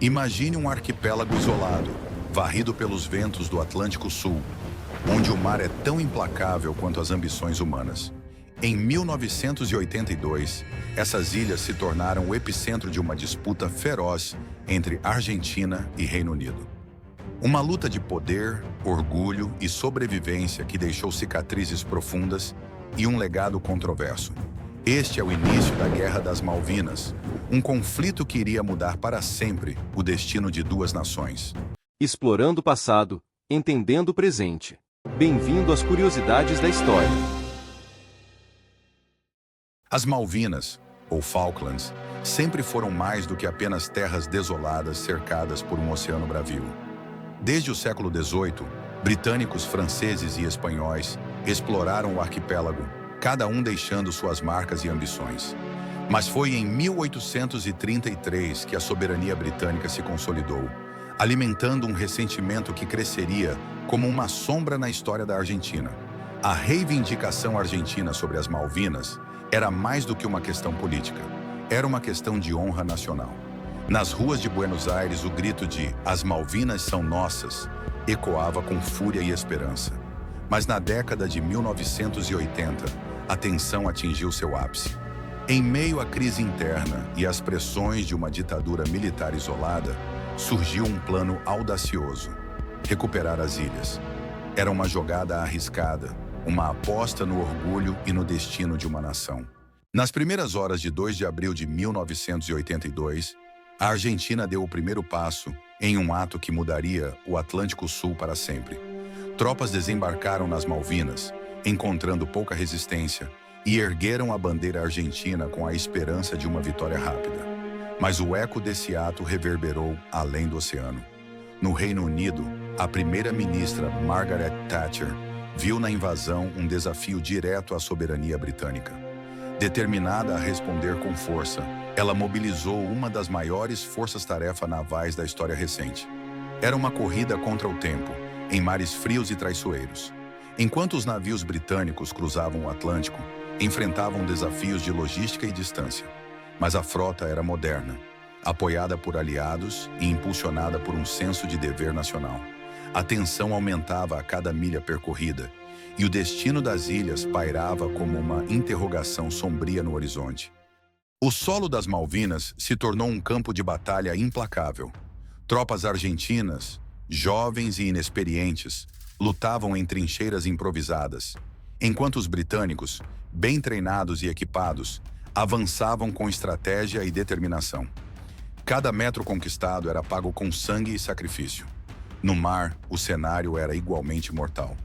Imagine um arquipélago isolado, varrido pelos ventos do Atlântico Sul, onde o mar é tão implacável quanto as ambições humanas. Em 1982, essas ilhas se tornaram o epicentro de uma disputa feroz entre Argentina e Reino Unido. Uma luta de poder, orgulho e sobrevivência que deixou cicatrizes profundas e um legado controverso. Este é o início da Guerra das Malvinas, um conflito que iria mudar para sempre o destino de duas nações. Explorando o passado, entendendo o presente. Bem-vindo às curiosidades da história. As Malvinas, ou Falklands, sempre foram mais do que apenas terras desoladas cercadas por um oceano bravio. Desde o século XVIII, britânicos, franceses e espanhóis exploraram o arquipélago, cada um deixando suas marcas e ambições. Mas foi em 1833 que a soberania britânica se consolidou, alimentando um ressentimento que cresceria como uma sombra na história da Argentina. A reivindicação argentina sobre as Malvinas era mais do que uma questão política. Era uma questão de honra nacional. Nas ruas de Buenos Aires, o grito de "As Malvinas são nossas" ecoava com fúria e esperança. Mas na década de 1980, a tensão atingiu seu ápice. Em meio à crise interna e às pressões de uma ditadura militar isolada, surgiu um plano audacioso: recuperar as ilhas. Era uma jogada arriscada, uma aposta no orgulho e no destino de uma nação. Nas primeiras horas de 2 de abril de 1982, a Argentina deu o primeiro passo em um ato que mudaria o Atlântico Sul para sempre. Tropas desembarcaram nas Malvinas, encontrando pouca resistência, e ergueram a bandeira argentina com a esperança de uma vitória rápida. Mas o eco desse ato reverberou além do oceano. No Reino Unido, a primeira-ministra Margaret Thatcher viu na invasão um desafio direto à soberania britânica. Determinada a responder com força, ela mobilizou uma das maiores forças-tarefa navais da história recente. Era uma corrida contra o tempo, em mares frios e traiçoeiros. Enquanto os navios britânicos cruzavam o Atlântico, enfrentavam desafios de logística e distância. Mas a frota era moderna, apoiada por aliados e impulsionada por um senso de dever nacional. A tensão aumentava a cada milha percorrida, e o destino das ilhas pairava como uma interrogação sombria no horizonte. O solo das Malvinas se tornou um campo de batalha implacável. Tropas argentinas, jovens e inexperientes, lutavam em trincheiras improvisadas, enquanto os britânicos, bem treinados e equipados, avançavam com estratégia e determinação. Cada metro conquistado era pago com sangue e sacrifício. No mar, o cenário era igualmente mortal.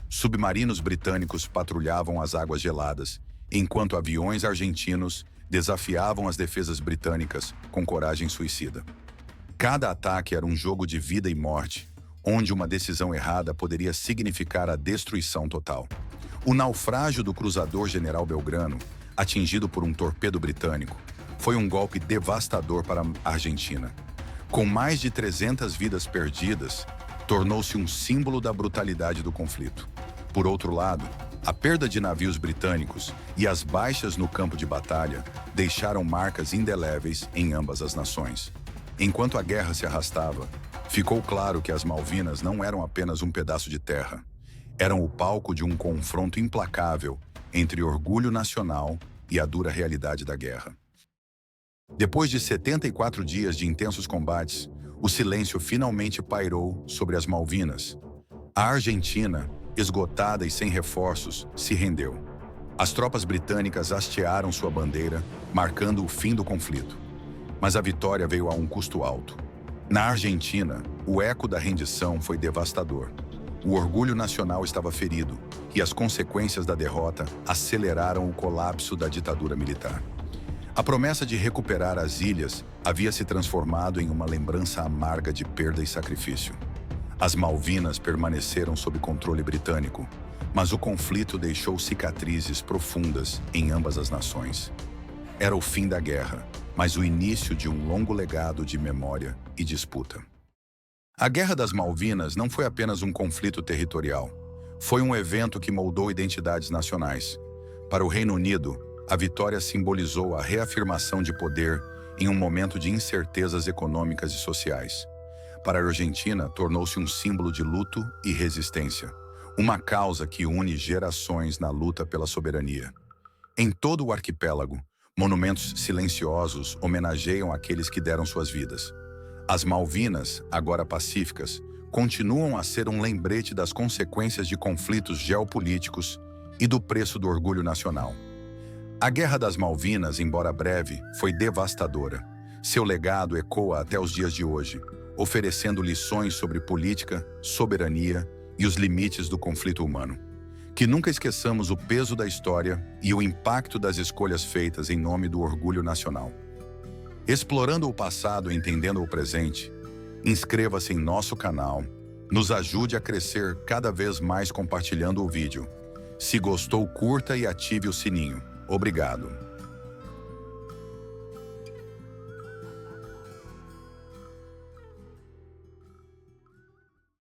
Submarinos britânicos patrulhavam as águas geladas, enquanto aviões argentinos desafiavam as defesas britânicas com coragem suicida. Cada ataque era um jogo de vida e morte, onde uma decisão errada poderia significar a destruição total. O naufrágio do cruzador General Belgrano, atingido por um torpedo britânico, foi um golpe devastador para a Argentina. Com mais de 300 vidas perdidas, tornou-se um símbolo da brutalidade do conflito. Por outro lado, a perda de navios britânicos e as baixas no campo de batalha deixaram marcas indeléveis em ambas as nações. Enquanto a guerra se arrastava, ficou claro que as Malvinas não eram apenas um pedaço de terra. Eram o palco de um confronto implacável entre orgulho nacional e a dura realidade da guerra. Depois de 74 dias de intensos combates, o silêncio finalmente pairou sobre as Malvinas. A Argentina, esgotada e sem reforços, se rendeu. As tropas britânicas hastearam sua bandeira, marcando o fim do conflito. Mas a vitória veio a um custo alto. Na Argentina, o eco da rendição foi devastador. O orgulho nacional estava ferido, e as consequências da derrota aceleraram o colapso da ditadura militar. A promessa de recuperar as ilhas havia se transformado em uma lembrança amarga de perda e sacrifício. As Malvinas permaneceram sob controle britânico, mas o conflito deixou cicatrizes profundas em ambas as nações. Era o fim da guerra, mas o início de um longo legado de memória e disputa. A Guerra das Malvinas não foi apenas um conflito territorial. Foi um evento que moldou identidades nacionais. Para o Reino Unido, a vitória simbolizou a reafirmação de poder em um momento de incertezas econômicas e sociais. Para a Argentina, tornou-se um símbolo de luto e resistência, uma causa que une gerações na luta pela soberania. Em todo o arquipélago, monumentos silenciosos homenageiam aqueles que deram suas vidas. As Malvinas, agora pacíficas, continuam a ser um lembrete das consequências de conflitos geopolíticos e do preço do orgulho nacional. A Guerra das Malvinas, embora breve, foi devastadora. Seu legado ecoa até os dias de hoje, oferecendo lições sobre política, soberania e os limites do conflito humano. Que nunca esqueçamos o peso da história e o impacto das escolhas feitas em nome do orgulho nacional. Explorando o passado e entendendo o presente, inscreva-se em nosso canal, nos ajude a crescer cada vez mais compartilhando o vídeo. Se gostou, curta e ative o sininho. Obrigado.